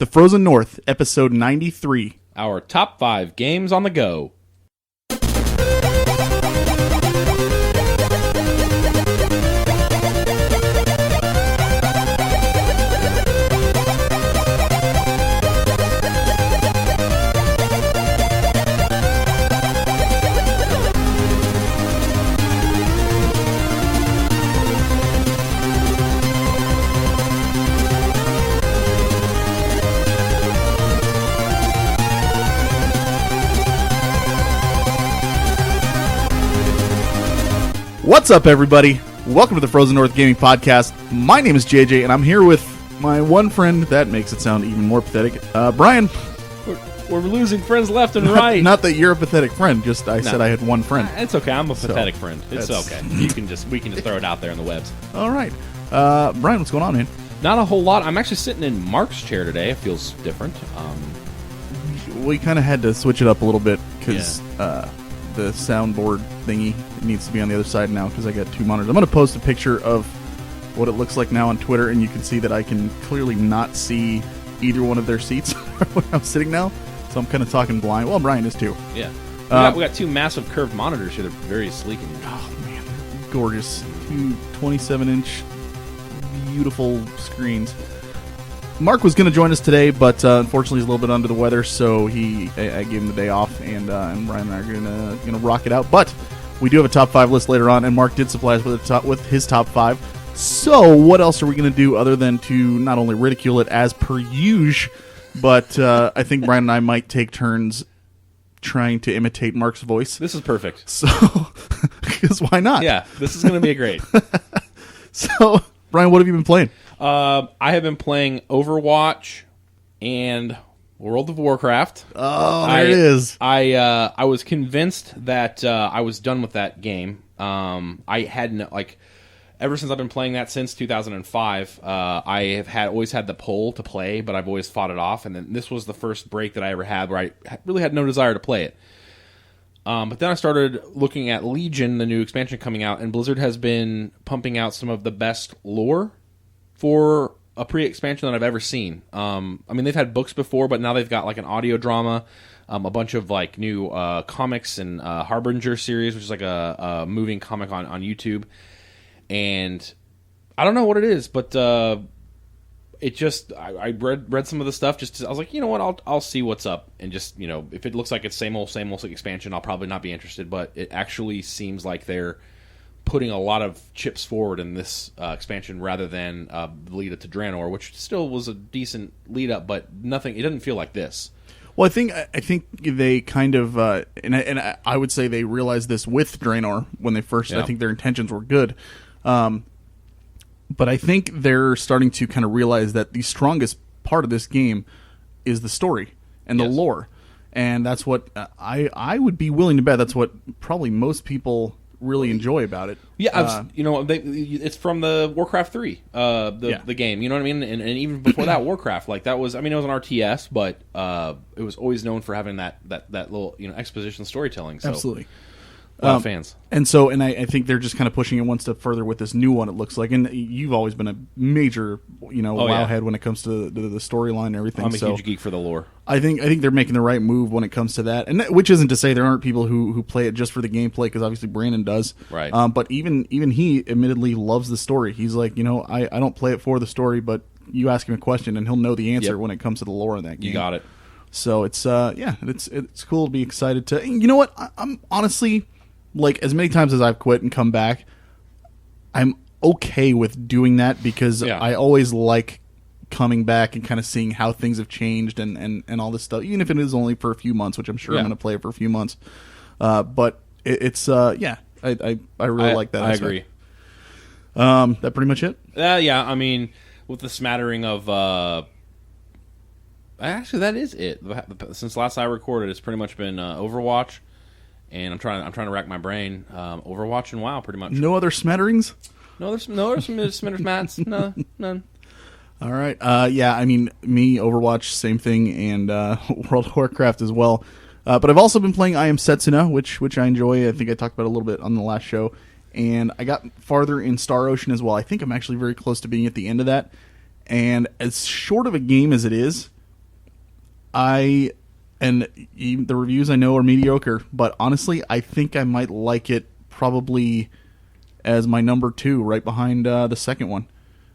The Frozen North, episode 93. Our top 5 games on the go. What's up, everybody? Welcome to the Frozen North Gaming Podcast. My name is JJ, and I'm here with my one friend. That makes it sound even more pathetic. Brian. We're losing friends left and right. Not that you're a pathetic friend. Just I said I had one friend. It's okay. I'm a pathetic friend. It's okay. We can just throw it out there in the webs. All right, Brian, what's going on, man? Not a whole lot. I'm actually sitting in Mark's chair today. It feels different. We kind of had to switch it up a little bit because the soundboard thingy needs to be on the other side now because I got two monitors. I'm going to post a picture of what it looks like now on Twitter, and you can see that I can clearly not see either one of their seats where I'm sitting now. So I'm kind of talking blind. Well, Brian is too. Yeah. We got two massive curved monitors here. They're very sleek. Oh, man. They're gorgeous. Two 27-inch beautiful screens. Mark was going to join us today, but unfortunately he's a little bit under the weather, so I gave him the day off, and Brian and I are going to rock it out. But we do have a top 5 list later on, and Mark did supply us with his top 5. So what else are we going to do other than to not only ridicule it as per usual, but I think Brian and I might take turns trying to imitate Mark's voice. This is perfect. So, because why not? Yeah, this is going to be great. So, Brian, what have you been playing? I have been playing Overwatch and World of Warcraft. Oh, there it is. I was convinced that I was done with that game. I hadn't ever since I've been playing that since 2005. I have always had the pull to play, but I've always fought it off. And then this was the first break that I ever had where I really had no desire to play it. But then I started looking at Legion, the new expansion coming out, and Blizzard has been pumping out some of the best lore for a pre-expansion that I've ever seen. I mean, they've had books before, but now they've got like an audio drama, a bunch of like new comics and Harbinger series, which is like a moving comic on YouTube. And I don't know what it is, but it just I read some of the stuff. I was like, you know what, I'll see what's up, and just if it looks like it's same old expansion, I'll probably not be interested. But it actually seems like they're putting a lot of chips forward in this expansion rather than the lead up to Draenor, which still was a decent lead up, but nothing. It doesn't feel like this. Well, I think they kind of and I would say they realized this with Draenor when they first. Yeah. I think their intentions were good, but I think they're starting to kind of realize that the strongest part of this game is the story and the lore, and that's what I would be willing to bet. That's what probably most people really enjoy about it. Yeah, it's from the Warcraft 3, the game. You know what I mean? And even before that, Warcraft, that was. I mean, it was an RTS, but it was always known for having that little exposition storytelling. So, absolutely, a lot of fans. And so, I think they're just kind of pushing it one step further with this new one. It looks like, and you've always been a major wowhead when it comes to the storyline and everything. I'm a huge geek for the lore. I think they're making the right move when it comes to that, and which isn't to say there aren't people who play it just for the gameplay, because obviously Brandon does. Right. But even he admittedly loves the story. He's like, I don't play it for the story, but you ask him a question and he'll know the answer when it comes to the lore in that game. You got it. So it's it's cool to be excited to. You know what? I'm honestly, as many times as I've quit and come back, I'm okay with doing that because I always like coming back and kind of seeing how things have changed and all this stuff, even if it is only for a few months, which I'm sure I'm going to play it for a few months. But it's I really like that. I agree. That pretty much it? Yeah, I mean, with the smattering of actually that is it. Since last I recorded, it's pretty much been Overwatch, and I'm trying to rack my brain. Overwatch and WoW, pretty much. No other smatterings? No, there's some smatters, mats. No, none. All right. I mean, me, Overwatch, same thing, and World of Warcraft as well. But I've also been playing I Am Setsuna, which I enjoy. I think I talked about it a little bit on the last show. And I got farther in Star Ocean as well. I think I'm actually very close to being at the end of that. And as short of a game as it is, The reviews I know are mediocre, but honestly, I think I might like it probably as my number 2, right behind the second one.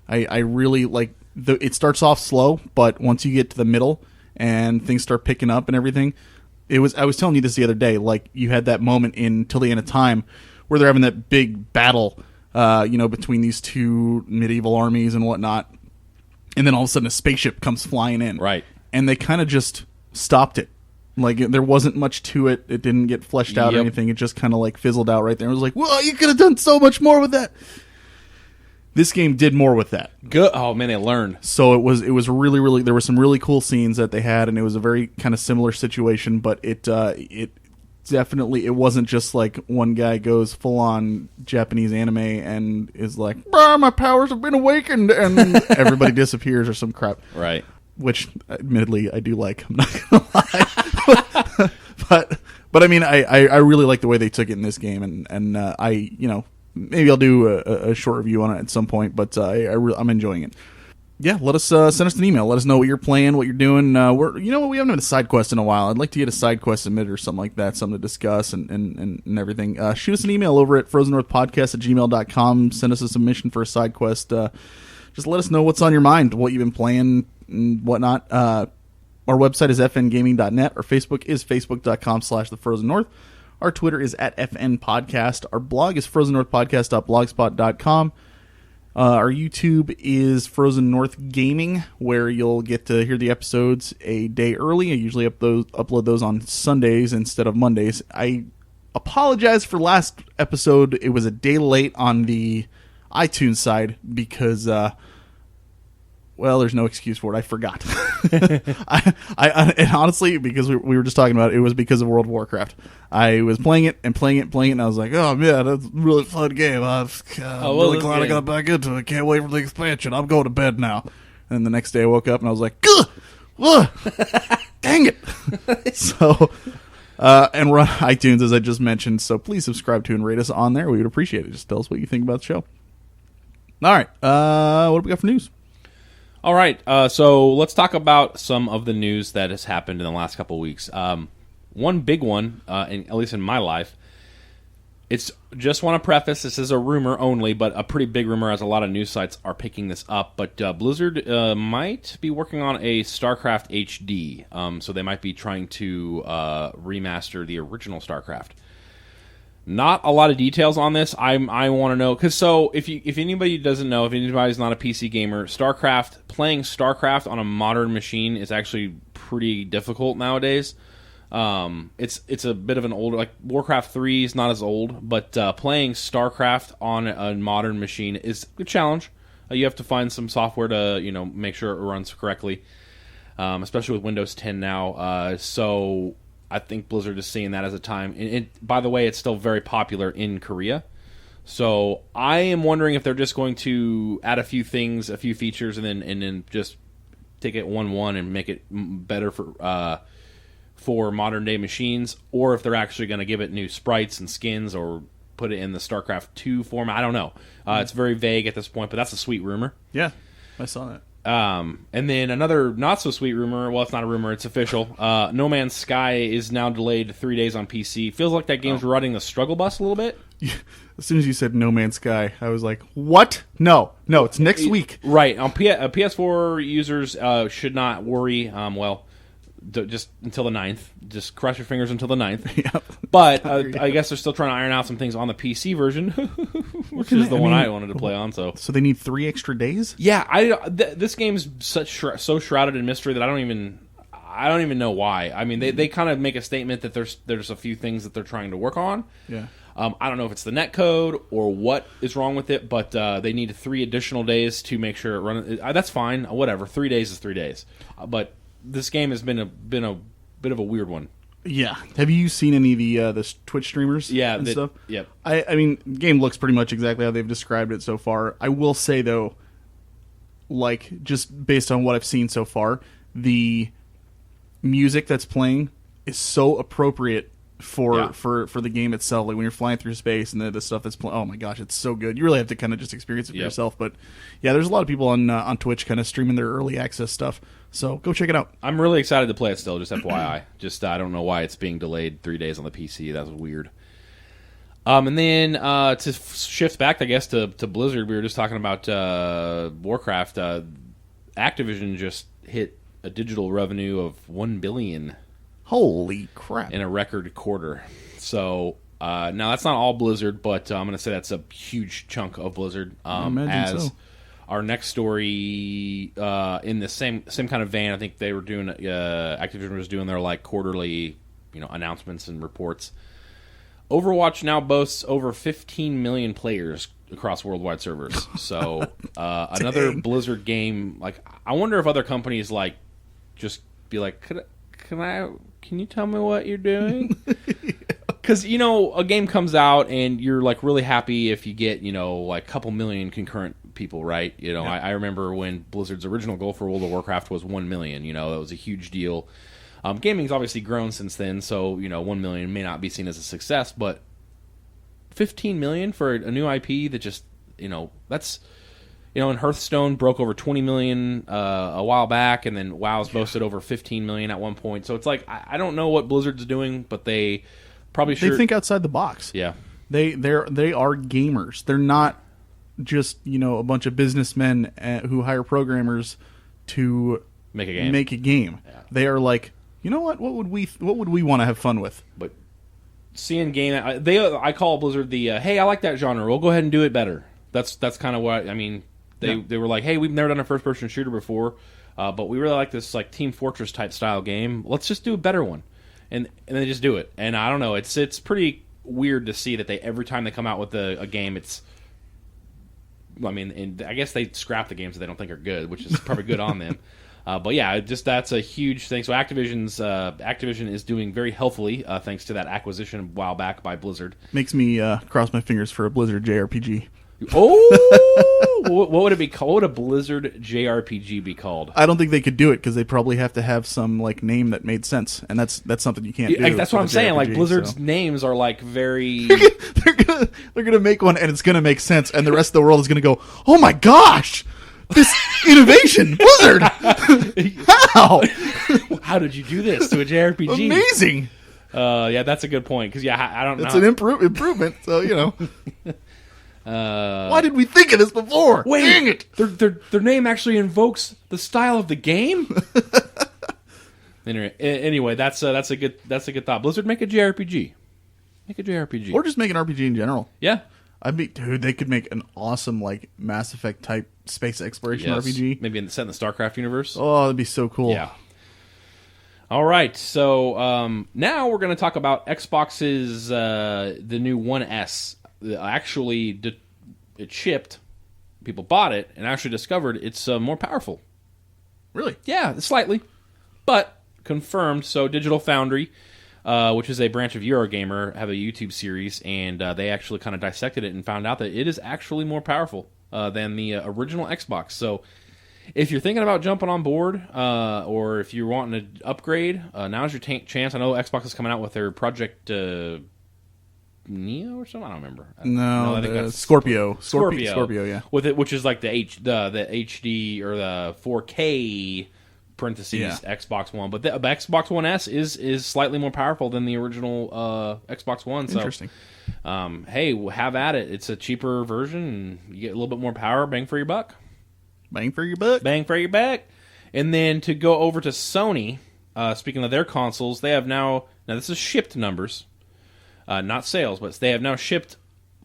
I really like it starts off slow, but once you get to the middle and things start picking up and everything, I was telling you this the other day, like you had that moment in Till the End of Time where they're having that big battle, between these two medieval armies and whatnot, and then all of a sudden a spaceship comes flying in, Right. and they kind of just stopped it. Like, there wasn't much to it. It didn't get fleshed out or anything. It just kind of, like, fizzled out right there. It was like, whoa, you could have done so much more with that. This game did more with that. Good. Oh, man, they learned. So it was really, really, there were some really cool scenes that they had, and it was a very kind of similar situation, but it definitely, it wasn't just like one guy goes full-on Japanese anime and is like, my powers have been awakened, and everybody disappears or some crap. Right. Which, admittedly, I do like. I'm not gonna lie, but I mean, I really like the way they took it in this game, and maybe I'll do a short review on it at some point. But I'm enjoying it. Yeah, let us send us an email. Let us know what you're playing, what you're doing. We haven't had a side quest in a while. I'd like to get a side quest submitted or something like that, something to discuss and everything. Shoot us an email over at frozennorthpodcast@gmail.com. Send us a submission for a side quest. Just let us know what's on your mind, what you've been playing, and whatnot. Our website is fngaming.net. Our Facebook is facebook.com/thefrozennorth. Our Twitter is @FNPodcast. Our blog is frozennorthpodcast.blogspot.com. Our YouTube is Frozen North Gaming, where you'll get to hear the episodes a day early. I usually upload those on Sundays instead of Mondays. I apologize for last episode. It was a day late on the iTunes side because, there's no excuse for it. I forgot. And honestly, because we were just talking about it was because of World of Warcraft. I was playing it, and I was like, oh man, that's a really fun game. I'm really glad I got back into it. Can't wait for the expansion. I'm going to bed now. And the next day I woke up and I was like, dang it. So, and we're on iTunes, as I just mentioned, so please subscribe to and rate us on there. We would appreciate it. Just tell us what you think about the show. All right, what do we got for news? All right, so let's talk about some of the news that has happened in the last couple of weeks. One big one, at least in my life, it's just want to preface, this is a rumor only, but a pretty big rumor as a lot of news sites are picking this up. But Blizzard might be working on a StarCraft HD, so they might be trying to remaster the original StarCraft. Not a lot of details on this. I want to know because if anybody doesn't know, if anybody's not a PC gamer, playing StarCraft on a modern machine is actually pretty difficult nowadays. It's a bit of an older, like Warcraft 3 is not as old, but playing StarCraft on a modern machine is a challenge. You have to find some software to make sure it runs correctly, especially with Windows 10 now. So I think Blizzard is seeing that as a time. And by the way, it's still very popular in Korea. So I am wondering if they're just going to add a few things, a few features, and then just take it 1.1 and make it better for modern day machines, or if they're actually going to give it new sprites and skins or put it in the StarCraft 2 format. I don't know. It's very vague at this point, but that's a sweet rumor. Yeah, I saw that. And then another not-so-sweet rumor, well, it's not a rumor, it's official. No Man's Sky is now delayed 3 days on PC. Feels like that game's riding the struggle bus a little bit. As soon as you said No Man's Sky, I was like, what? No, it's next week. Right. On PS4 users should not worry, just until the 9th. Just cross your fingers until the 9th. Yep. But I guess they're still trying to iron out some things on the PC version, which is the one I wanted to play on. So they need 3 extra days? Yeah, this game's so shrouded in mystery that I don't even know why. I mean, they kind of make a statement that there's a few things that they're trying to work on. Yeah. I don't know if it's the netcode or what is wrong with it, but they need 3 additional days to make sure it runs. That's fine. Whatever. 3 days is 3 days. But this game has been a bit of a weird one. Yeah. Have you seen any of the Twitch streamers? Yeah, and stuff? Yep. I mean, the game looks pretty much exactly how they've described it so far. I will say though, like just based on what I've seen so far, the music that's playing is so appropriate for the game itself. Like when you're flying through space and the stuff that's oh my gosh, it's so good. You really have to kind of just experience it for yourself. But yeah, there's a lot of people on Twitch kind of streaming their early access stuff. So go check it out. I'm really excited to play it still. Just FYI, I don't know why it's being delayed 3 days on the PC. That was weird. And then to shift back, I guess to Blizzard, we were just talking about Warcraft. Activision just hit a digital revenue of $1 billion. Holy crap! In a record quarter. So now that's not all Blizzard, but I'm going to say that's a huge chunk of Blizzard. I imagine so. Our next story in the same kind of vein, I think they were doing. Activision was doing their like quarterly, announcements and reports. Overwatch now boasts over 15 million players across worldwide servers. So another Blizzard game. Like, I wonder if other companies like just be like, can you tell me what you're doing? Because a game comes out and you're like really happy if you get like a couple million concurrent people, right? I remember when Blizzard's original goal for World of Warcraft was 1 million. That was a huge deal. Gaming's obviously grown since then, so 1 million may not be seen as a success, but 15 million for a new IP that just that's and Hearthstone broke over 20 million a while back, and then WoW's boasted over 15 million at one point. So it's like I don't know what Blizzard's doing, but they probably they think outside the box. Yeah, they are gamers. They're not just a bunch of businessmen who hire programmers to make a game. Yeah. They are like, what would we want to have fun with? But seeing game, I call Blizzard the hey, I like that genre. We'll go ahead and do it better. That's kind of what I mean. They were like, hey, we've never done a first person shooter before, but we really like this like Team Fortress type style game. Let's just do a better one, and they just do it. And I don't know, it's pretty weird to see that every time they come out with a game, it's. I mean, and I guess they scrap the games that they don't think are good, which is probably good on them. But yeah, that's a huge thing. So Activision is doing very healthily thanks to that acquisition a while back by Blizzard. Makes me cross my fingers for a Blizzard JRPG. Oh, what would it be called? What would a Blizzard JRPG be called? I don't think they could do it because they probably have to have some like name that made sense, and that's something you can't do. That's what I'm saying. Like Blizzard's names are like very. they're gonna make one, and it's gonna make sense, and the rest of the world is gonna go, "Oh my gosh, this innovation, Blizzard! How? How did you do this to a JRPG? Amazing." Yeah, that's a good point because I don't know. It's an improvement. So why did we think of this before? Wait, dang it! Their name actually invokes the style of the game. Anyway, that's a good thought. Blizzard, make a JRPG. Make a JRPG, or just make an RPG in general. Yeah, dude, they could make an awesome like Mass Effect type space exploration RPG. Maybe set in the StarCraft universe. Oh, that'd be so cool. Yeah. All right, so now we're going to talk about Xbox's the new One S. Actually, it shipped. People bought it and actually discovered it's more powerful. Really? Yeah, slightly, but confirmed. So Digital Foundry, which is a branch of Eurogamer, have a YouTube series, and they actually kind of dissected it and found out that it is actually more powerful than the original Xbox. So if you're thinking about jumping on board, or if you're wanting to upgrade, now's your chance. I know Xbox is coming out with their Project Neo or something. I don't remember. No, I think that's Scorpio. Scorpio, yeah. With it, which is like the HD or the 4K parentheses Xbox One, but the Xbox One S is slightly more powerful than the original Xbox One. So, interesting. Hey, have at it. It's a cheaper version, and you get a little bit more power. Bang for your buck. Bang for your buck. Bang for your buck. And then to go over to Sony, speaking of their consoles, they have now this is shipped numbers. Not sales, but they have now shipped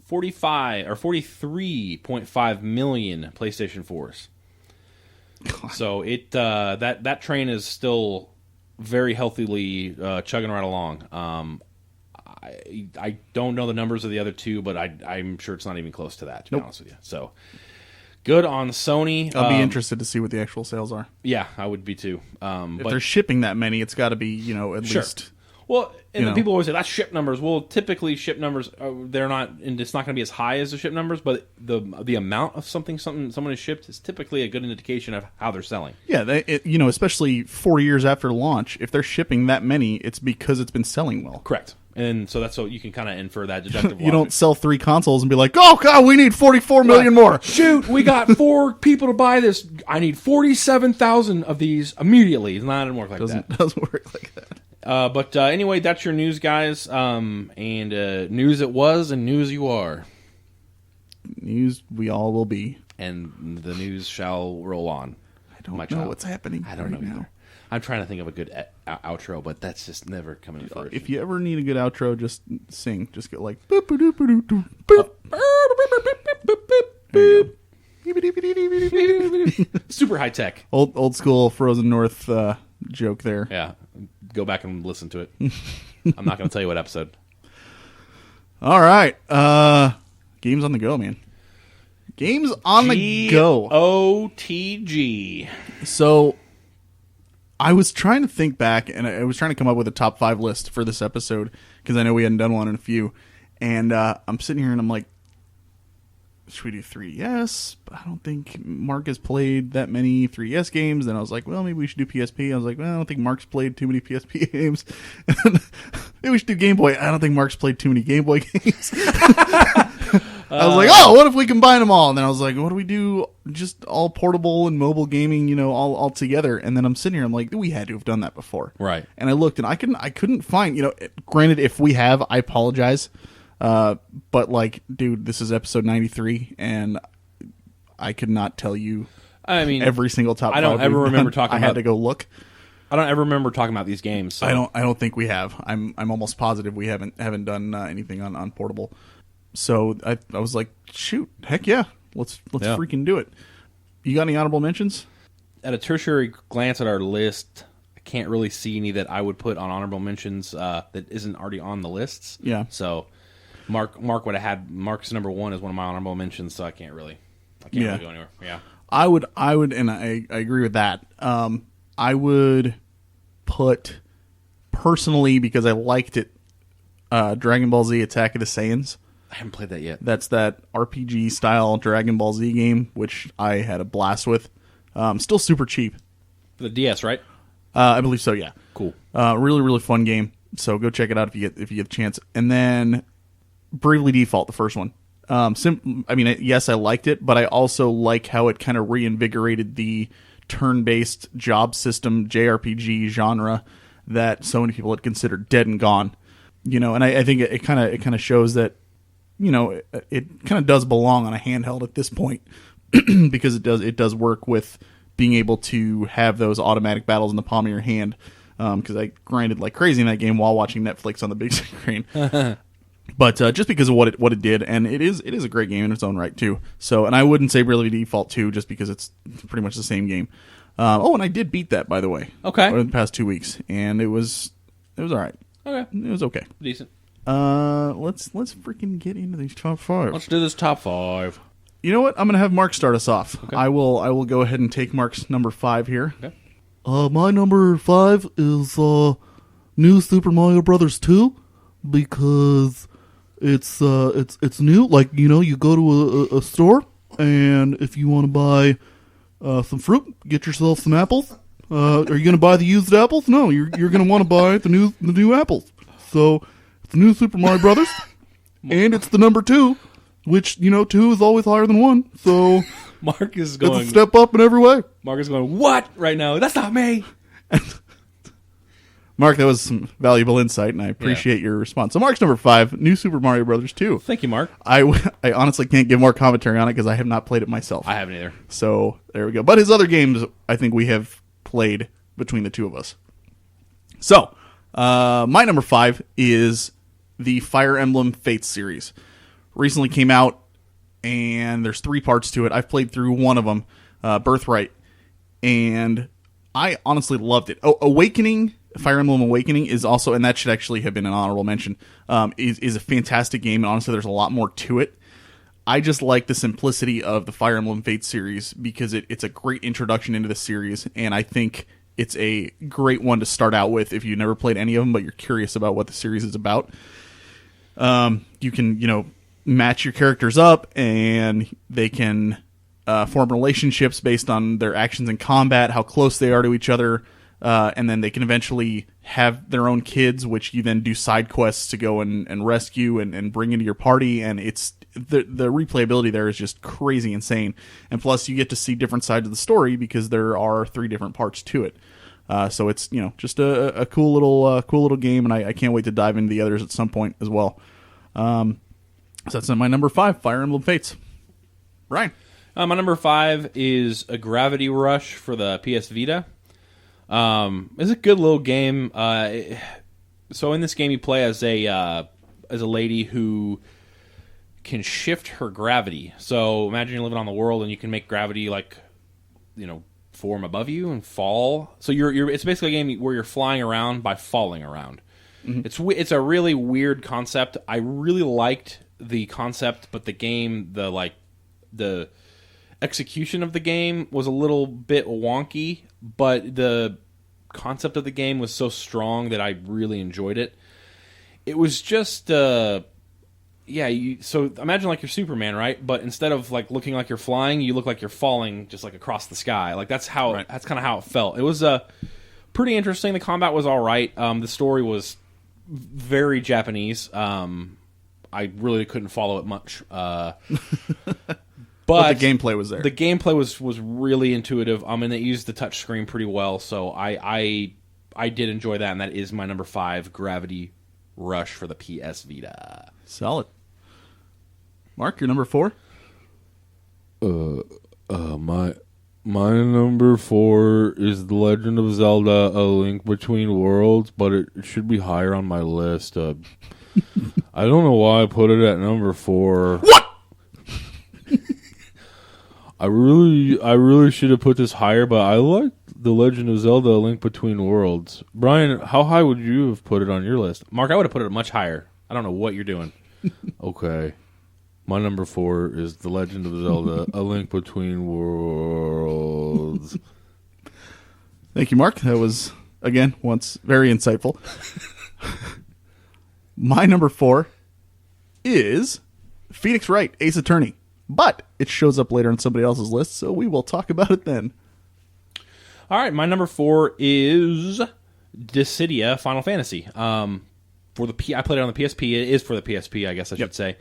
43.5 million PlayStation 4s. God. So that train is still very healthily chugging right along. I don't know the numbers of the other two, but I'm sure it's not even close to that, to be honest with you. So good on Sony. I'll be interested to see what the actual sales are. Yeah, I would be too. If they're shipping that many, it's got to be at least. Well, and then people always say that's ship numbers. Well, typically ship numbers they're not, and it's not going to be as high as the ship numbers. But the amount of something someone has shipped is typically a good indication of how they're selling. Yeah, especially 4 years after launch, if they're shipping that many, it's because it's been selling well. Correct. And so that's so you can kind of infer that deductive You logic. don't sell 3 consoles and be like, oh god, we need 44 million more. Shoot, we got 4 people to buy this. I need 47,000 of these immediately. It's not going to work like that. Doesn't work like that. But anyway, that's your news, guys. And news it was, and news you are. News we all will be. And the news shall roll on. I don't know what's happening. I don't know either. I'm trying to think of a good outro, but that's just never coming to fruition. If you ever need a good outro, just sing. Just go like boop boop boop boop boop. Super high tech. Old school Frozen North joke there. Yeah, go back and listen to it. I'm not going to tell you what episode. All right, games on the go, man. Games on the go. OTG. So, I was trying to think back, and I was trying to come up with a top 5 list for this episode, because I know we hadn't done one in a few. And I'm sitting here, and I'm like, should we do 3DS? But I don't think Mark has played that many 3DS games. Then I was like, well, maybe we should do PSP. I was like, well, I don't think Mark's played too many PSP games. Maybe we should do Game Boy. I don't think Mark's played too many Game Boy games. I was like, oh, what if we combine them all? And then I was like, what do we do? Just all portable and mobile gaming, you know, all together. And then I'm sitting here, I'm like, we had to have done that before. Right. And I looked, and I couldn't find, you know, granted, if we have, I apologize. But like, dude, this is episode 93, and I could not tell you every single top 5. I don't ever remember talking about. I had to go look. I don't ever remember talking about these games. So. I don't think we have. I'm almost positive we haven't done anything on portable. So I was like, shoot, heck yeah, let's freaking do it. You got any honorable mentions? At a tertiary glance at our list, I can't really see any that I would put on honorable mentions that isn't already on the lists. Yeah. So Mark would have had Mark's number 1 as one of my honorable mentions, so I can't really really go anywhere. Yeah. I would, and I agree with that. I would put, personally, because I liked it, Dragon Ball Z Attack of the Saiyans. I haven't played that yet. That's that RPG style Dragon Ball Z game, which I had a blast with. Still super cheap. For the DS, right? I believe so. Yeah. Cool. Really, really fun game. So go check it out if you get the chance. And then Bravely Default, the first one. Yes, I liked it, but I also like how it kind of reinvigorated the turn-based job system JRPG genre that so many people had considered dead and gone. You know, and I think it kind of shows that, you know, it kind of does belong on a handheld at this point because it does work with being able to have those automatic battles in the palm of your hand. Because I grinded like crazy in that game while watching Netflix on the big screen. But just because of what it did, and it is a great game in its own right too. So, and I wouldn't say Bravely Default 2 just because it's pretty much the same game. And I did beat that, by the way. Okay. Over the past 2 weeks, and it was all right. Okay. It was okay. Decent. Let's freaking get into these top 5. Let's do this top 5. You know what? I'm gonna have Mark start us off. Okay. I will go ahead and take Mark's number 5 here. Okay. My number 5 is New Super Mario Brothers 2 because it's new. Like, you know, you go to a store, and if you want to buy some fruit, get yourself some apples. Are you going to buy the used apples? No, you're going to want to buy the new apples. So it's New Super Mario Brothers, and it's the number 2, which, you know, 2 is always higher than 1. So Mark is it's going. a step up in every way. Mark is going. What right now? That's not me. Mark, that was some valuable insight, and I appreciate your response. So Mark's number 5, New Super Mario Brothers 2. Thank you, Mark. I honestly can't give more commentary on it because I have not played it myself. I haven't either. So there we go. But his other games, I think we have played between the two of us. So my number 5 is the Fire Emblem Fates series. Recently came out, and there's 3 parts to it. I've played through one of them, Birthright, and I honestly loved it. Awakening. Fire Emblem Awakening is also, and that should actually have been an honorable mention, is a fantastic game, and honestly there's a lot more to it. I just like the simplicity of the Fire Emblem Fates series because it's a great introduction into the series, and I think it's a great one to start out with if you've never played any of them but you're curious about what the series is about. You can, you know, match your characters up, and they can form relationships based on their actions in combat, how close they are to each other. and then they can eventually have their own kids, which you then do side quests to go and rescue and bring into your party, and it's the replayability there is just crazy insane. And plus, you get to see different sides of the story because there are 3 different parts to it. So it's just a cool little game, and I can't wait to dive into the others at some point as well. So that's my number 5, Fire Emblem Fates. Ryan. My number 5 is a Gravity Rush for the PS Vita. It's a good little game. So in this game, you play as a lady who can shift her gravity. So imagine you're living on the world and you can make gravity form above you and fall. So it's basically a game where you're flying around by falling around. Mm-hmm. It's a really weird concept. I really liked the concept, but the game, the execution of the game was a little bit wonky, but the concept of the game was so strong that I really enjoyed it. It was just so imagine like you're Superman, right? But instead of like looking like you're flying, you look like you're falling just like across the sky. Like that's kind of how it felt. It was pretty interesting. The combat was all right. The story was very Japanese. I really couldn't follow it much. But the gameplay was there. The gameplay was really intuitive. And they used the touch screen pretty well. So I did enjoy that, and that is my number 5, Gravity Rush for the PS Vita. Solid. Mark, your number 4? My number 4 is The Legend of Zelda: A Link Between Worlds, but it should be higher on my list. I don't know why I put it at number 4. What? I really should have put this higher, but I like The Legend of Zelda: A Link Between Worlds. Brian, how high would you have put it on your list? Mark, I would have put it much higher. I don't know what you're doing. Okay. My number 4 is The Legend of Zelda: A Link Between Worlds. Thank you, Mark. That was, again, once very insightful. My number 4 is Phoenix Wright, Ace Attorney. But it shows up later on somebody else's list, so we will talk about it then. All right, my number 4 is Dissidia Final Fantasy. I played it on the PSP. It is for the PSP, I guess I should say.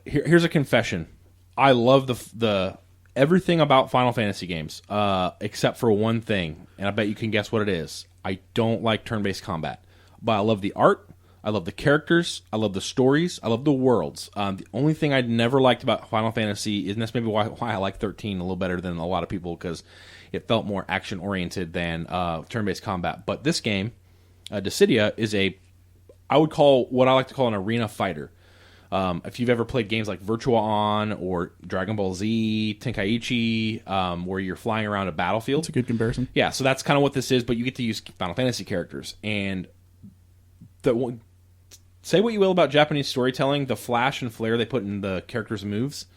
Here's a confession. I love the everything about Final Fantasy games, except for one thing, and I bet you can guess what it is. I don't like turn-based combat, but I love the art. I love the characters. I love the stories. I love the worlds. The only thing I never liked about Final Fantasy, and that's maybe why I like 13 a little better than a lot of people, because it felt more action-oriented than turn-based combat. But this game, Dissidia, is I would call what I like to call an arena fighter. If you've ever played games like Virtua On or Dragon Ball Z, Tenkaichi, where you're flying around a battlefield. That's a good comparison. Yeah, so that's kind of what this is, but you get to use Final Fantasy characters. And say what you will about Japanese storytelling, the flash and flare they put in the characters' moves,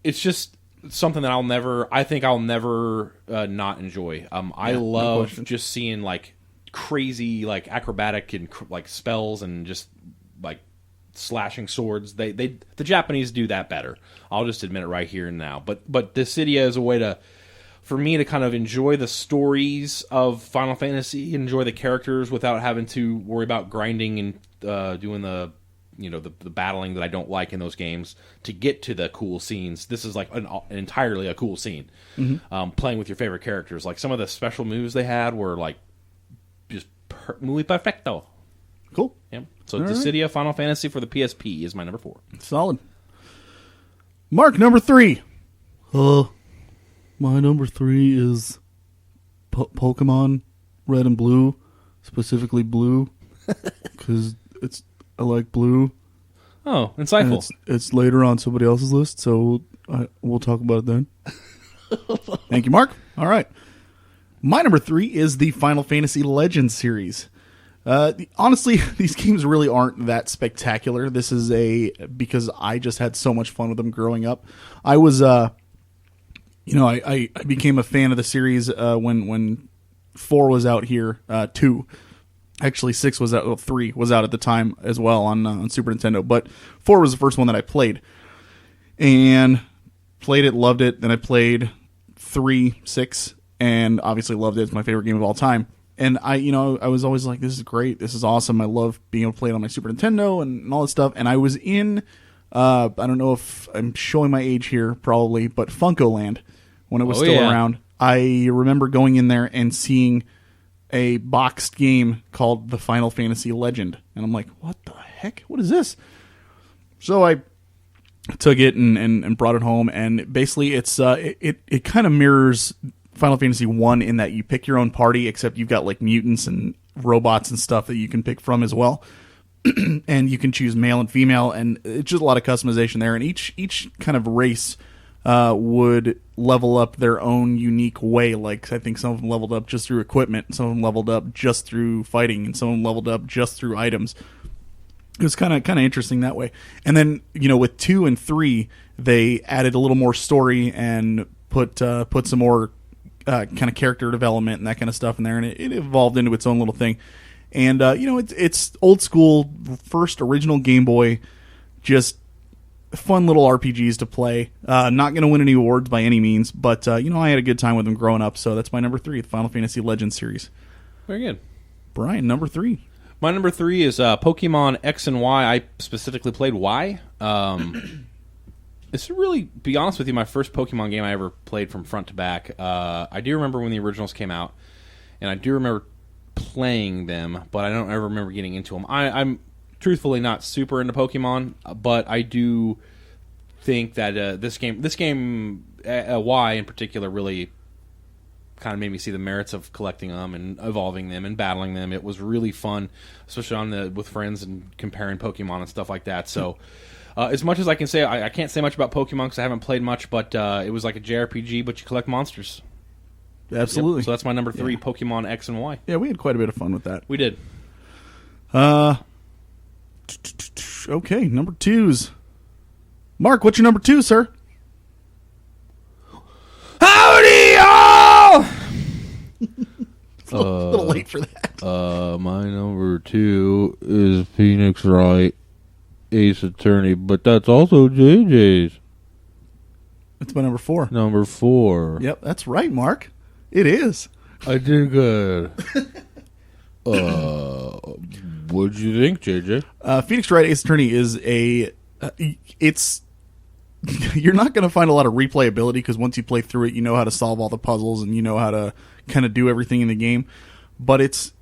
it's just something that I'll never not enjoy. I love just seeing like crazy like acrobatic and like spells and just like slashing swords. The Japanese do that better. I'll just admit it right here and now. But Dissidia is a way for me to kind of enjoy the stories of Final Fantasy, enjoy the characters without having to worry about grinding and doing the battling that I don't like in those games to get to the cool scenes. This is like entirely a cool scene. Mm-hmm. Playing with your favorite characters. Like some of the special moves they had were like just muy perfecto. Cool. Yeah. So Dissidia Final Fantasy for the PSP is my number 4. Solid. Mark, number 3. My number 3 is Pokemon Red and Blue, specifically Blue, because I like Blue. Oh, insightful. It's later on somebody else's list, so we'll talk about it then. Thank you, Mark. All right. My number 3 is the Final Fantasy Legends series. Honestly, these games really aren't that spectacular. This is because I just had so much fun with them growing up. I was, I became a fan of the series when 4 was out here, 2. Actually, 6 was out, 3 was out at the time as well on Super Nintendo. But 4 was the first one that I played. And played it, loved it. Then I played 3, 6, and obviously loved it. It's my favorite game of all time. And I was always like, this is great. This is awesome. I love being able to play it on my Super Nintendo and all that stuff. And I was in, I don't know if I'm showing my age here, probably, but Funko-Land, when it was still around. I remember going in there and seeing a boxed game called The Final Fantasy Legend. And I'm like, what the heck? What is this? So I took it and brought it home. And basically, it kind of mirrors Final Fantasy 1 in that you pick your own party, except you've got like mutants and robots and stuff that you can pick from as well. And you can choose male and female, and it's just a lot of customization there. And each kind of race would level up their own unique way. Like, I think some of them leveled up just through equipment, some of them leveled up just through fighting, and some of them leveled up just through items. It was kind of interesting that way. And then, with 2 and 3, they added a little more story and put some more kind of character development and that kind of stuff in there, and it evolved into its own little thing. And it's old school, first original Game Boy, just fun little RPGs to play. Not going to win any awards by any means, but I had a good time with them growing up. So that's my number 3, the Final Fantasy Legends series. Very good. Brian, number 3. My number 3 is Pokemon X and Y. I specifically played Y. It's really, be honest with you, my first Pokemon game I ever played from front to back. I do remember when the originals came out, and I do remember playing them, but I don't ever remember getting into them. I'm truthfully not super into Pokemon, but I do think that this game, Y in particular, really kind of made me see the merits of collecting them and evolving them and battling them. It was really fun, especially with friends and comparing Pokemon and stuff like that. So. As much as I can say, I can't say much about Pokemon because I haven't played much, but it was like a JRPG, but you collect monsters. Absolutely. Yep. So that's my number 3, Pokemon X and Y. Yeah, we had quite a bit of fun with that. We did. Okay, number 2s. Mark, what's your number 2, sir? Howdy, y'all! It's a little late for that. My number 2 is Phoenix Wright, Ace Attorney, but that's also JJ's. That's my number 4. Number 4. Yep, that's right, Mark. It is. I did good. What'd you think, JJ? Phoenix Wright Ace Attorney is it's you're not going to find a lot of replayability because once you play through it, you know how to solve all the puzzles and you know how to kind of do everything in the game. But it's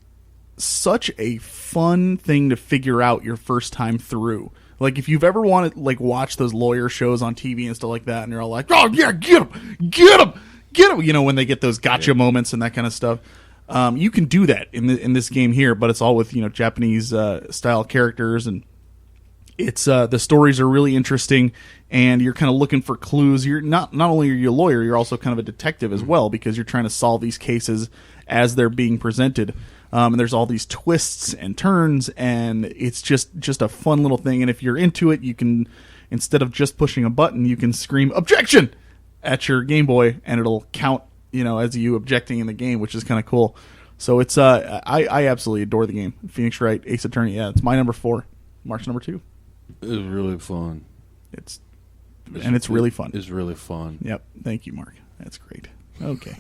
such a fun thing to figure out your first time through. Like, if you've ever wanted, like, watch those lawyer shows on TV and stuff like that, and you're all like, oh, yeah, get him, when they get those gotcha moments and that kind of stuff. You can do that in this game here, but it's all with, Japanese style characters, and it's the stories are really interesting, and you're kind of looking for clues. You're not only are you a lawyer, you're also kind of a detective as well, because you're trying to solve these cases as they're being presented. And there's all these twists and turns, and it's just a fun little thing. And if you're into it, you can, instead of just pushing a button, you can scream "objection" at your Game Boy, and it'll count, as you objecting in the game, which is kind of cool. So it's I absolutely adore the game. Phoenix Wright Ace Attorney. Yeah, it's my number 4. Mark's number 2. It was really fun. It's really fun. It's really fun. Yep. Thank you, Mark. That's great. Okay.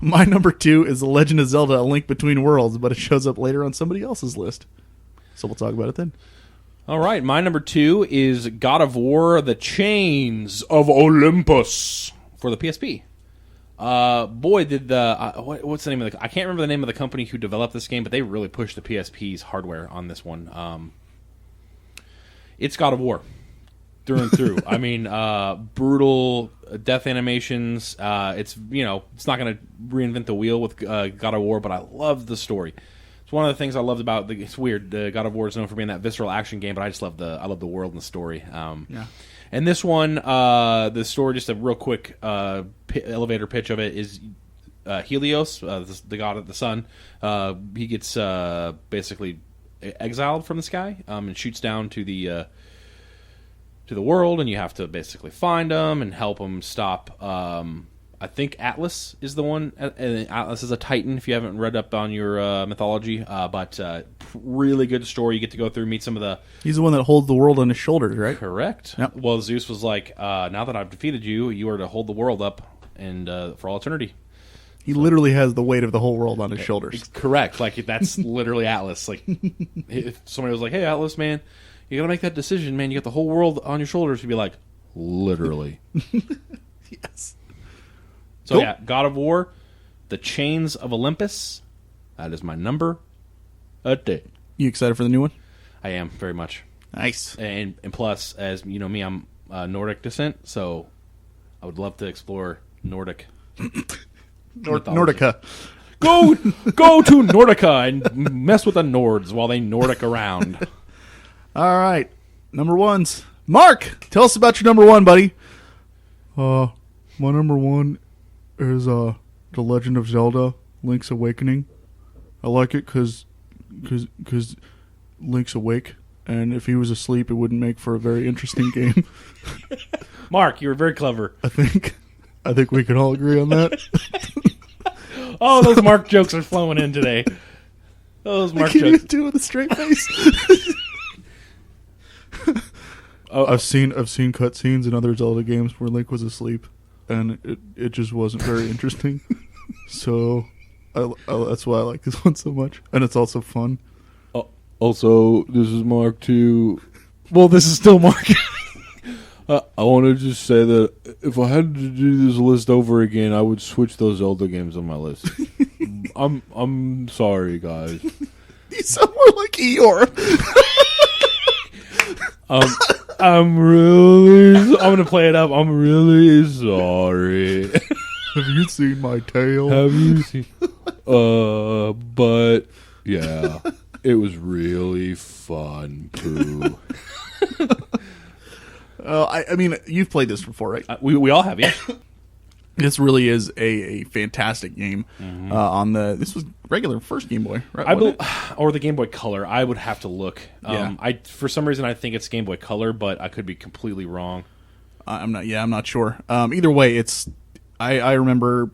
My number 2 is The Legend of Zelda: A Link Between Worlds, but it shows up later on somebody else's list. So we'll talk about it then. All right, my number 2 is God of War: The Chains of Olympus for the PSP. Boy, did the what's the name of the? I can't remember the name of the company who developed this game, but they really pushed the PSP's hardware on this one. It's God of War through and through. I mean, brutal death animations. It's it's not going to reinvent the wheel with God of War, but I love the story. It's one of the things I loved about it's weird. God of War is known for being that visceral action game, but I just love the world and the story. Yeah. And this one, the story, just a real quick elevator pitch of it is Helios, the god of the sun. He gets basically exiled from the sky and shoots down to the world, and you have to basically find him and help him stop I think Atlas is the one. Atlas is a Titan. If you haven't read up on your mythology, but really good story. You get to go through, meet some of the. He's the one that holds the world on his shoulders, right? Correct. Yep. Well, Zeus was like, now that I've defeated you, you are to hold the world up and for all eternity. He literally has the weight of the whole world on his shoulders. Correct. Like that's literally Atlas. Like if somebody was like, "Hey, Atlas, man, you gotta make that decision, man. You got the whole world on your shoulders." He'd be like, "Literally." Yes. So Cool. yeah, God of War, The Chains of Olympus. That is my number a day. You excited for the new one? I am very much, Nice. and plus, as you know me, I'm Nordic descent, so I would love to explore Nordic. mythology. Nordica. Go to Nordica and mess with the Nords while they Nordic around. All right. Number ones. Mark, tell us about your number one, buddy. My number one is The Legend of Zelda: Link's Awakening. I like it because Link's awake, and if he was asleep, it wouldn't make for a very interesting game. Mark, you were very clever. I think we can all agree on that. Oh, those Mark jokes are flowing in today. Those I Mark can't jokes. even do it with a straight face. I've seen cutscenes in other Zelda games where Link was asleep, and it just wasn't very interesting. So that's why I like this one so much, and it's also fun. Also, this is Mark too. Well, this is still Mark. I want to just say that if I had to do this list over again, I would switch those Zelda games on my list. I'm sorry, guys. You sound more like Eeyore. I'm gonna play it up. I'm really sorry. Have you seen my tail? Have you seen? But yeah, it was really fun too. I mean, you've played this before, right? We all have, yeah. This really is a fantastic game. On this was regular first Game Boy, right? Or the Game Boy Color. I would have to look. Yeah. For some reason I think it's Game Boy Color, but I could be completely wrong. I'm not sure. Either way, I remember,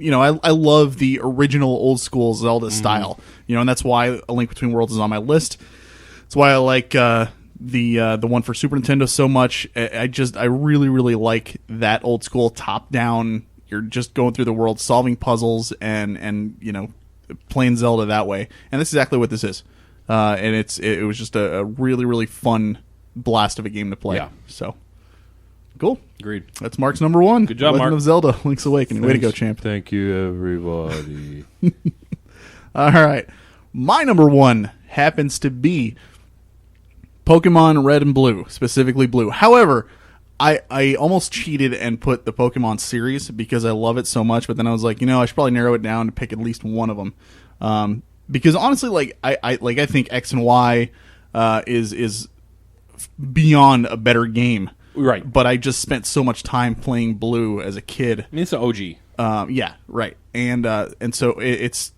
I love the original old school Zelda style, and that's why A Link Between Worlds is on my list. That's why I like the one for Super Nintendo so much. I really, really like that old school top down. You're just going through the world, solving puzzles, and playing Zelda that way. And that's exactly what this is. And it was just a really, really fun blast of a game to play. Yeah. So cool. Agreed. That's Mark's number one. Good job, Legend Mark. of Zelda: Link's Awakening. Way to go, champ. Thank you, everybody. All right. My number one happens to be Pokemon Red and Blue, specifically Blue. However, I almost cheated and put the Pokemon series because I love it so much, but then I was like, I should probably narrow it down to pick at least one of them. Because honestly, I think X and Y is beyond a better game. Right. But I just spent so much time playing Blue as a kid. I mean, it's an OG. Yeah, right. And so it's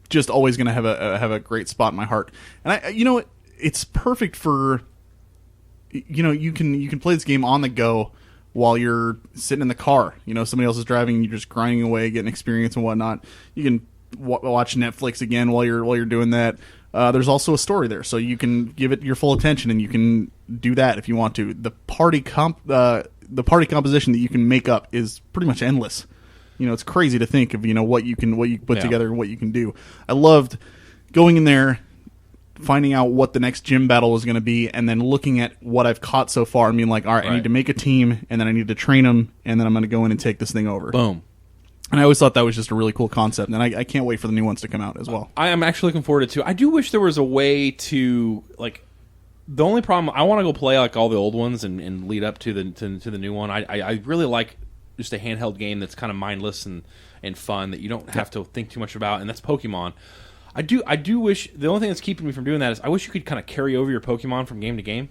just always going to have a great spot in my heart. And it's perfect for you can play this game on the go while you're sitting in the car. Somebody else is driving, and you're just grinding away, getting experience and whatnot. You can watch Netflix again while you're doing that. There's also a story there, so you can give it your full attention, and you can do that if you want to. The party composition that you can make up is pretty much endless. It's crazy to think of what you put together and what you can do. I loved going in there, finding out what the next gym battle was going to be, and then looking at what I've caught so far and being like, all right, I need to make a team, and then I need to train them, and then I'm going to go in and take this thing over. Boom. And I always thought that was just a really cool concept, and I can't wait for the new ones to come out as well. I am actually looking forward to it too. I do wish there was a way to the only problem, I want to go play all the old ones and lead up to the new one. I really like just a handheld game that's kind of mindless and fun that you don't have to think too much about, and that's Pokemon. I do wish, the only thing that's keeping me from doing that is I wish you could kind of carry over your Pokemon from game to game.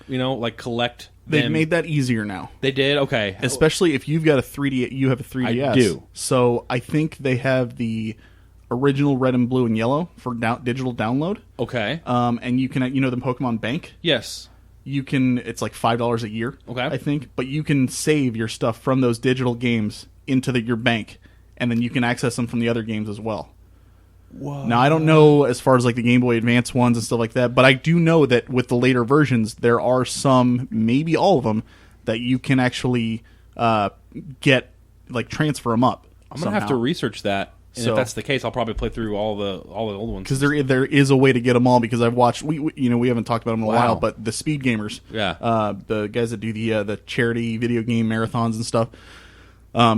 Collect They've them. made that easier now. They did? Okay. Especially if you've got a 3D, you have a 3DS. I do. So I think they have the original Red and Blue and Yellow for digital download. Okay. And you can, the Pokemon Bank. Yes. It's like $5 a year. Okay. I think, but you can save your stuff from those digital games into your bank, and then you can access them from the other games as well. Whoa. Now, I don't know as far as like the Game Boy Advance ones and stuff like that, but I do know that with the later versions, there are some, maybe all of them, that you can actually get, like, transfer them up. I'm going to have to research that. And if that's the case, I'll probably play through all the old ones. Because there is a way to get them all. Because I've watched, we haven't talked about them in a while, but the Speed Gamers, the guys that do the charity video game marathons and stuff,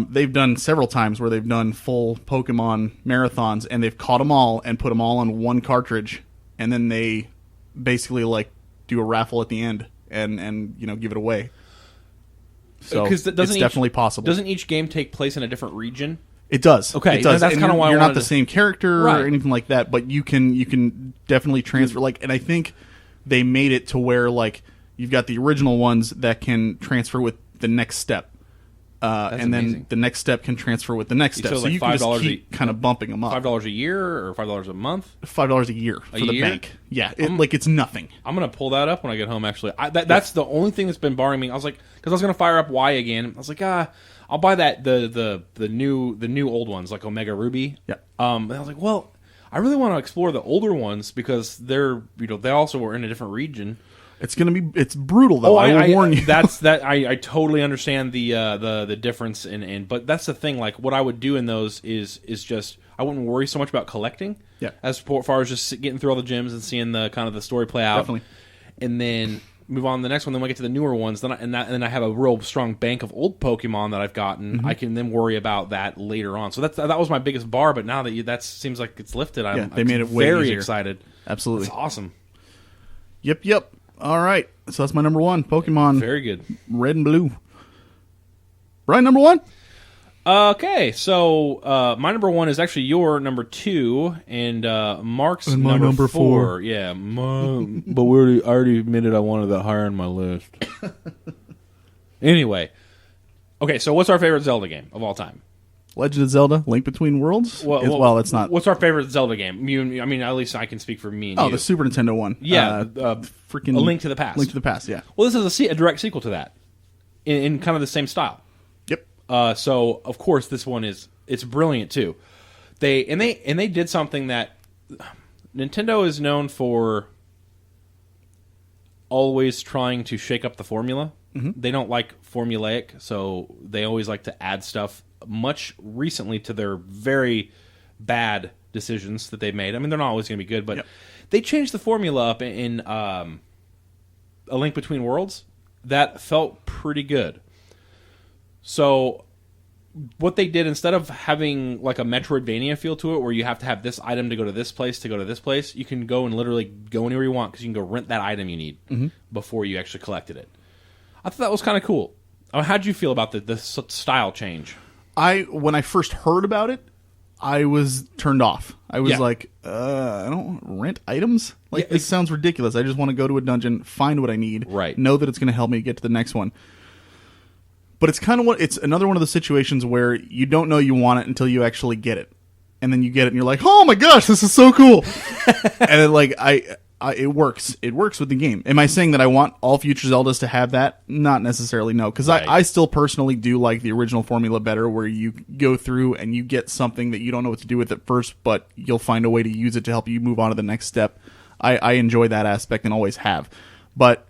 they've done several times where they've done full Pokemon marathons, and they've caught them all and put them all on one cartridge, and then they basically like do a raffle at the end and give it away. So it's definitely possible. Doesn't each game take place in a different region? It does. Okay, it does. That's kind of why you're not the same character right. or anything like that, but you can definitely transfer. Like, and I think they made it to where like you've got the original ones that can transfer with the next step, and amazing. Then the next step can transfer with the next step. So like you can just keep kind of bumping them up. $5 a year or $5 a month? $5 a year for the bank. Yeah, it's nothing. I'm gonna pull that up when I get home. Actually, that's the only thing that's been barring me. I was like, because I was gonna fire up Y again. I was like, I'll buy that the new old ones like Omega Ruby. Yeah. And I was like, well, I really want to explore the older ones because they're they also were in a different region. It's brutal though. I will warn you. I totally understand the difference but that's the thing. Like what I would do in those is just I wouldn't worry so much about collecting. Yeah. As far as just getting through all the gyms and seeing the kind of the story play out. Definitely. And then move on to the next one. Then when I get to the newer ones, then I have a real strong bank of old Pokemon that I've gotten. Mm-hmm. I can then worry about that later on. So that was my biggest bar. But now that seems like it's lifted, I'm made it way very easier. excited. Absolutely. It's awesome. Yep. All right. So that's my number one, Pokemon. Very good. Red and Blue. Brian, number one? Okay, so my number one is actually your number two, and Mark's and my number four. Yeah, But I already admitted I wanted that higher on my list. Anyway, okay, so what's our favorite Zelda game of all time? Legend of Zelda: Link Between Worlds. Well, it's not. What's our favorite Zelda game? I mean, at least I can speak for me and you. The Super Nintendo one. Yeah, freaking A Link to the Past. Link to the Past. Yeah. Well, this is a direct sequel to that, in kind of the same style. Yep. So of course this one it's brilliant too. They did something that Nintendo is known for always trying to shake up the formula. Mm-hmm. They don't like formulaic, so they always like to add stuff. Much recently to their very bad decisions that they've made. I mean, they're not always going to be good, but they changed the formula up in A Link Between Worlds. That felt pretty good. So what they did, instead of having like a Metroidvania feel to it where you have to have this item to go to this place, you can go and literally go anywhere you want because you can go rent that item you need before you actually collected it. I thought that was kind of cool. How'd you feel about the style change? When I first heard about it, I was turned off. I was like, I don't rent items? Like, this sounds ridiculous. I just want to go to a dungeon, find what I need, know that it's going to help me get to the next one. But it's kind of it's another one of the situations where you don't know you want it until you actually get it. And then you get it and you're like, oh my gosh, this is so cool. And then, it works. It works with the game. Am I saying that I want all future Zeldas to have that? Not necessarily, no. Because I still personally do like the original formula better, where you go through and you get something that you don't know what to do with at first, but you'll find a way to use it to help you move on to the next step. I enjoy that aspect and always have. But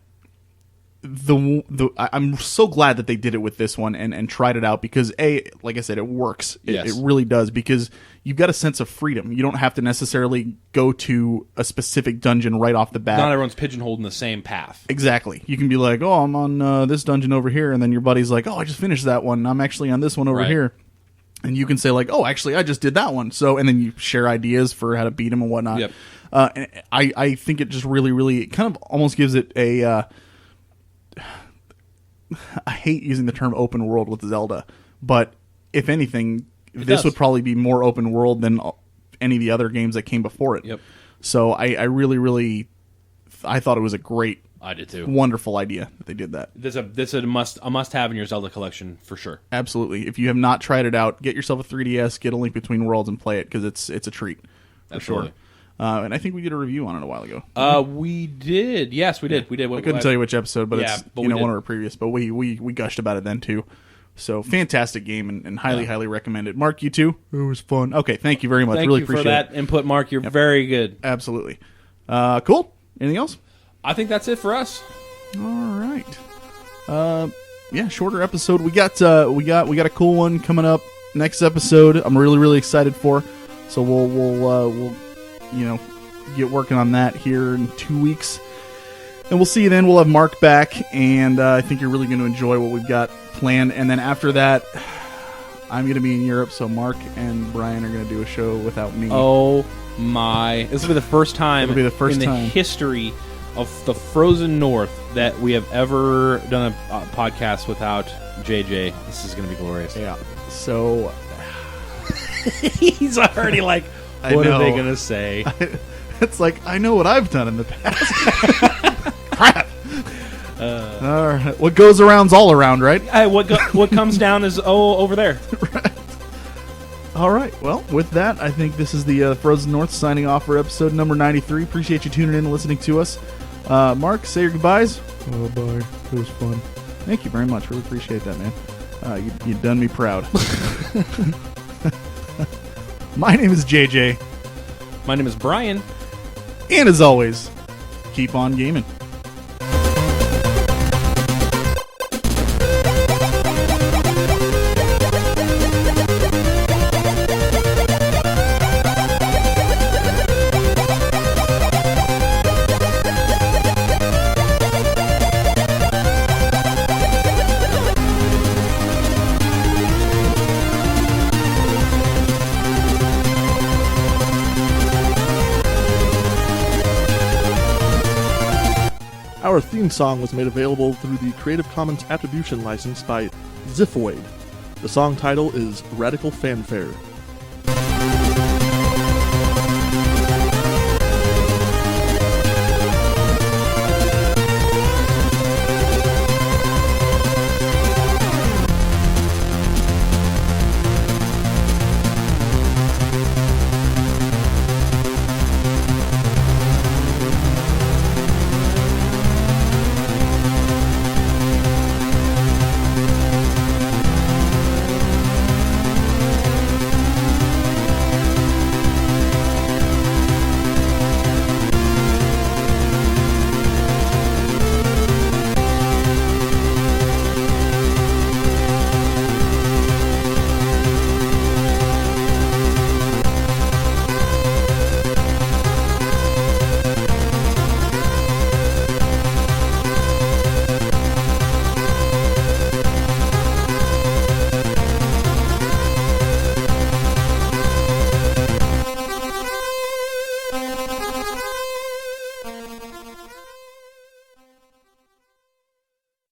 I'm so glad that they did it with this one and tried it out because, like I said, it works. It really does, because you've got a sense of freedom. You don't have to necessarily go to a specific dungeon right off the bat. Not everyone's pigeonholed in the same path. Exactly. You can be like, oh, I'm on this dungeon over here, and then your buddy's like, oh, I just finished that one. I'm actually on this one over here. And you can say like, oh, actually, I just did that one. So, and then you share ideas for how to beat him and whatnot. Yep. And I think it just really, really kind of almost gives it a... I hate using the term open world with Zelda, but if anything, this would probably be more open world than any of the other games that came before it. Yep. So I really, really, I thought it was a great, I did too, wonderful idea that they did that. This a must have in your Zelda collection for sure. Absolutely. If you have not tried it out, get yourself a 3DS, get A Link Between Worlds, and play it, because it's a treat for sure. And I think we did a review on it a while ago. We did. Yes, we did. We did. I couldn't tell you which episode, but it's but one of our previous. But we gushed about it then too. So fantastic game and highly recommended. Mark, you too? It was fun. Okay, thank you very much. Thank really you for appreciate that input, Mark. You're very good. Absolutely. Cool. Anything else? I think that's it for us. All right. Yeah, shorter episode. We got a cool one coming up next episode. I'm really excited for. So we'll get working on that here in 2 weeks. And we'll see you then. We'll have Mark back, and I think you're really going to enjoy what we've got planned. And then after that, I'm going to be in Europe, so Mark and Brian are going to do a show without me. Oh my! This will be the first time It'll be the first in the time. history of the Frozen North that we have ever done a podcast without JJ. This is going to be glorious. Yeah. So He's already like, I what are they know. going to say? it's like, I know what I've done in the past. Crap. All right. What goes around's all around, right? Hey, what comes down is over there. All right. Well, with that, I think this is the Frozen North signing off for episode number 93. Appreciate you tuning in and listening to us. Mark, say your goodbyes. Oh, bye. It was fun. Thank you very much. Really appreciate that, man. You done me proud. My name is JJ, My name is Brian. and as always, keep on gaming. Our theme song was made available through the Creative Commons Attribution license by Ziphoid. The song title is Radical Fanfare.